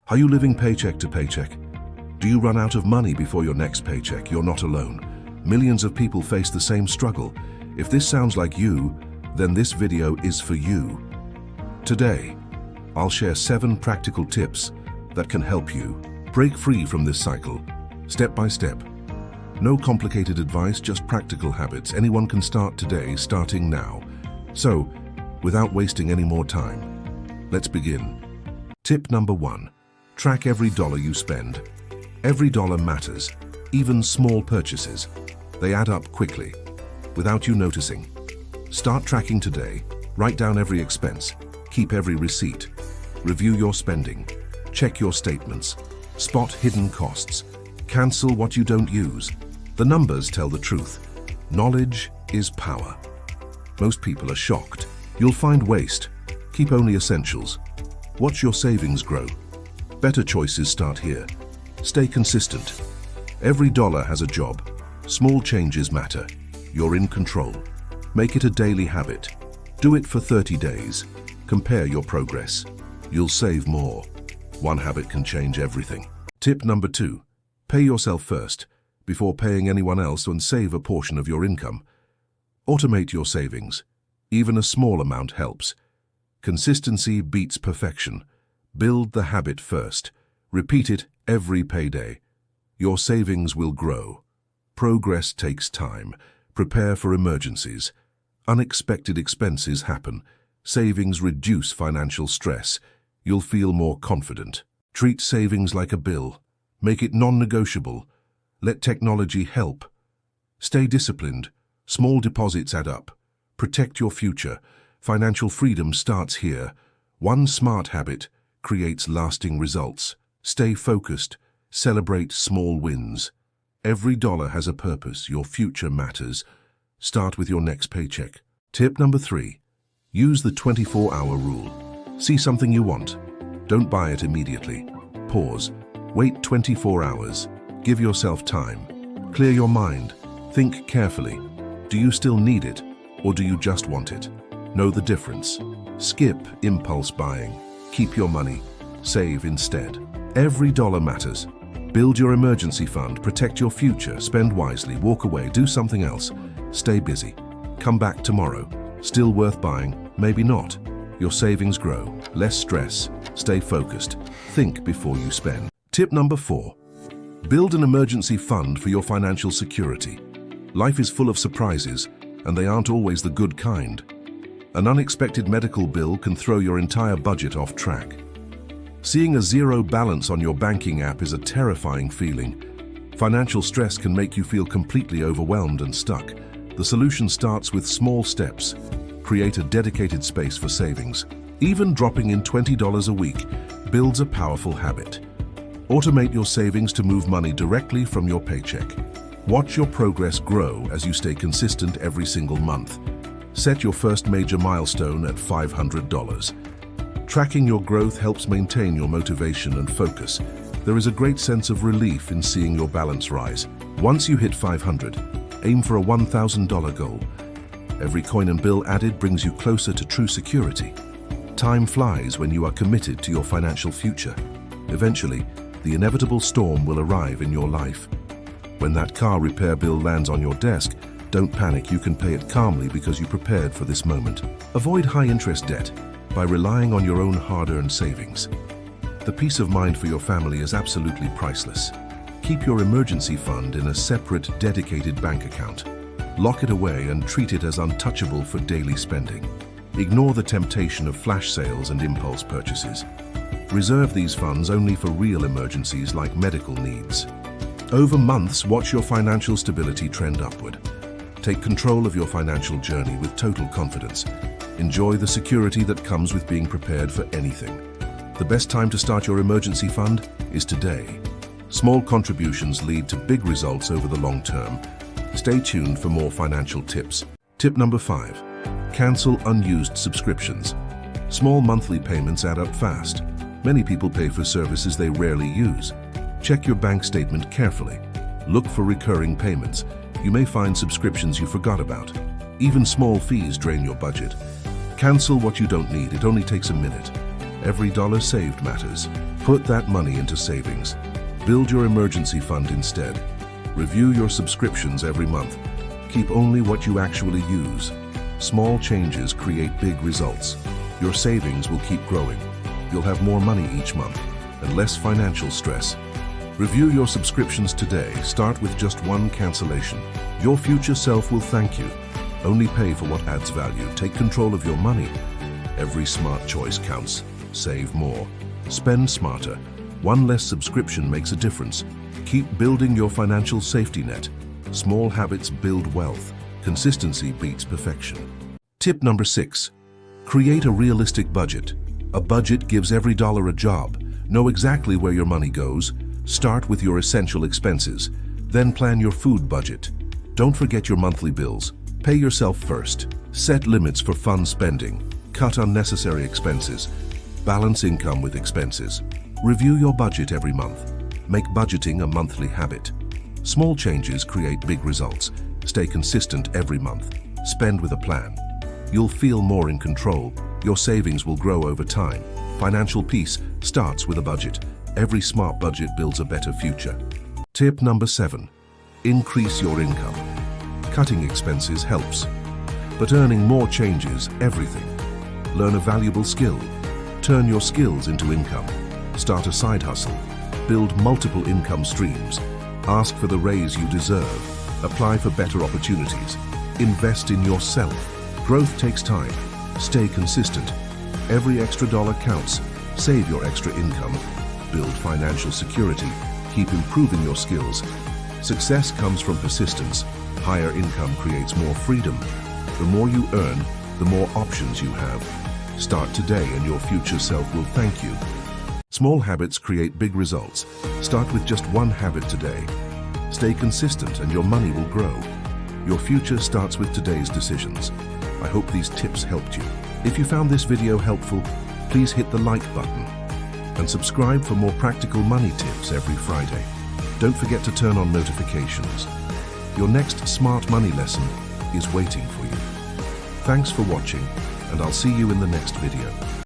Are you living paycheck to paycheck? Do you run out of money before your next paycheck? You're not alone. Millions of people face the same struggle. If this sounds like you, then this video is for you. Today, I'll share 7 practical tips that can help you break free from this cycle, step by step. No complicated advice, just practical habits. Anyone can start today, starting now. So, without wasting any more time, let's begin. Tip number 1. Track every dollar you spend. Every dollar matters, even small purchases. They add up quickly, without you noticing. Start tracking today. Write down every expense. Keep every receipt. Review your spending. Check your statements. Spot hidden costs. Cancel what you don't use. The numbers tell the truth. Knowledge is power. Most people are shocked. You'll find waste. Keep only essentials. Watch your savings grow. Better choices start here. Stay consistent. Every dollar has a job. Small changes matter. You're in control. Make it a daily habit. Do it for 30 days. Compare your progress. You'll save more. One habit can change everything. Tip number 2. Pay yourself first, before paying anyone else, and save a portion of your income. Automate your savings. Even a small amount helps. Consistency beats perfection. Build the habit first. Repeat it every payday. Your savings will grow. Progress takes time. Prepare for emergencies. Unexpected expenses happen. Savings reduce financial stress. You'll feel more confident. Treat savings like a bill. Make it non-negotiable. Let technology help. Stay disciplined. Small deposits add up. Protect your future. Financial freedom starts here. One smart habit creates lasting results. Stay focused. Celebrate small wins. Every dollar has a purpose. Your future matters. Start with your next paycheck. Tip number 3. Use the 24-hour rule. See something you want. Don't buy it immediately. Pause. Wait 24 hours. Give yourself time. Clear your mind. Think carefully. Do you still need it, or do you just want it? Know the difference. Skip impulse buying. Keep your money. Save instead. Every dollar matters. Build your emergency fund. Protect your future. Spend wisely. Walk away. Do something else. Stay busy. Come back tomorrow. Still worth buying? Maybe not. Your savings grow. Less stress. Stay focused. Think before you spend. Tip number 4. Build an emergency fund for your financial security. Life is full of surprises, and they aren't always the good kind. An unexpected medical bill can throw your entire budget off track. Seeing a zero balance on your banking app is a terrifying feeling. Financial stress can make you feel completely overwhelmed and stuck. The solution starts with small steps. Create a dedicated space for savings. Even dropping in $20 a week builds a powerful habit. Automate your savings to move money directly from your paycheck. Watch your progress grow as you stay consistent every single month. Set your first major milestone at $500. Tracking your growth helps maintain your motivation and focus. There is a great sense of relief in seeing your balance rise. Once you hit 500, aim for a $1,000 goal. Every coin and bill added brings you closer to true security. Time flies when you are committed to your financial future. Eventually, the inevitable storm will arrive in your life. When that car repair bill lands on your desk, don't panic. You can pay it calmly because you prepared for this moment. Avoid high-interest debt by relying on your own hard-earned savings. The peace of mind for your family is absolutely priceless. Keep your emergency fund in a separate, dedicated bank account. Lock it away and treat it as untouchable for daily spending. Ignore the temptation of flash sales and impulse purchases. Reserve these funds only for real emergencies like medical needs. Over months, watch your financial stability trend upward. Take control of your financial journey with total confidence. Enjoy the security that comes with being prepared for anything. The best time to start your emergency fund is today. Small contributions lead to big results over the long term. Stay tuned for more financial tips. Tip number 5. Cancel unused subscriptions. Small monthly payments add up fast. Many people pay for services they rarely use. Check your bank statement carefully. Look for recurring payments. You may find subscriptions you forgot about. Even small fees drain your budget. Cancel what you don't need. It only takes a minute. Every dollar saved matters. Put that money into savings. Build your emergency fund instead. Review your subscriptions every month. Keep only what you actually use. Small changes create big results. Your savings will keep growing. You'll have more money each month and less financial stress. Review your subscriptions today. Start with just one cancellation. Your future self will thank you. Only pay for what adds value. Take control of your money. Every smart choice counts. Save more. Spend smarter. One less subscription makes a difference. Keep building your financial safety net. Small habits build wealth. Consistency beats perfection. Tip number 6. Create a realistic budget. A budget gives every dollar a job. Know exactly where your money goes. Start with your essential expenses. Then plan your food budget. Don't forget your monthly bills. Pay yourself first. Set limits for fun spending. Cut unnecessary expenses. Balance income with expenses. Review your budget every month. Make budgeting a monthly habit. Small changes create big results. Stay consistent every month. Spend with a plan. You'll feel more in control. Your savings will grow over time. Financial peace starts with a budget. Every smart budget builds a better future. Tip number 7. Increase your income. Cutting expenses helps, but earning more changes everything. Learn a valuable skill. Turn your skills into income. Start a side hustle. Build multiple income streams. Ask for the raise you deserve. Apply for better opportunities. Invest in yourself. Growth takes time. Stay consistent. Every extra dollar counts. Save your extra income. Build financial security. Keep improving your skills. Success comes from persistence. Higher income creates more freedom. The more you earn, the more options you have. Start today and your future self will thank you. Small habits create big results. Start with just one habit today. Stay consistent and your money will grow. Your future starts with today's decisions. I hope these tips helped you. If you found this video helpful, please hit the like button and subscribe for more practical money tips every Friday. Don't forget to turn on notifications. Your next smart money lesson is waiting for you. Thanks for watching, and I'll see you in the next video.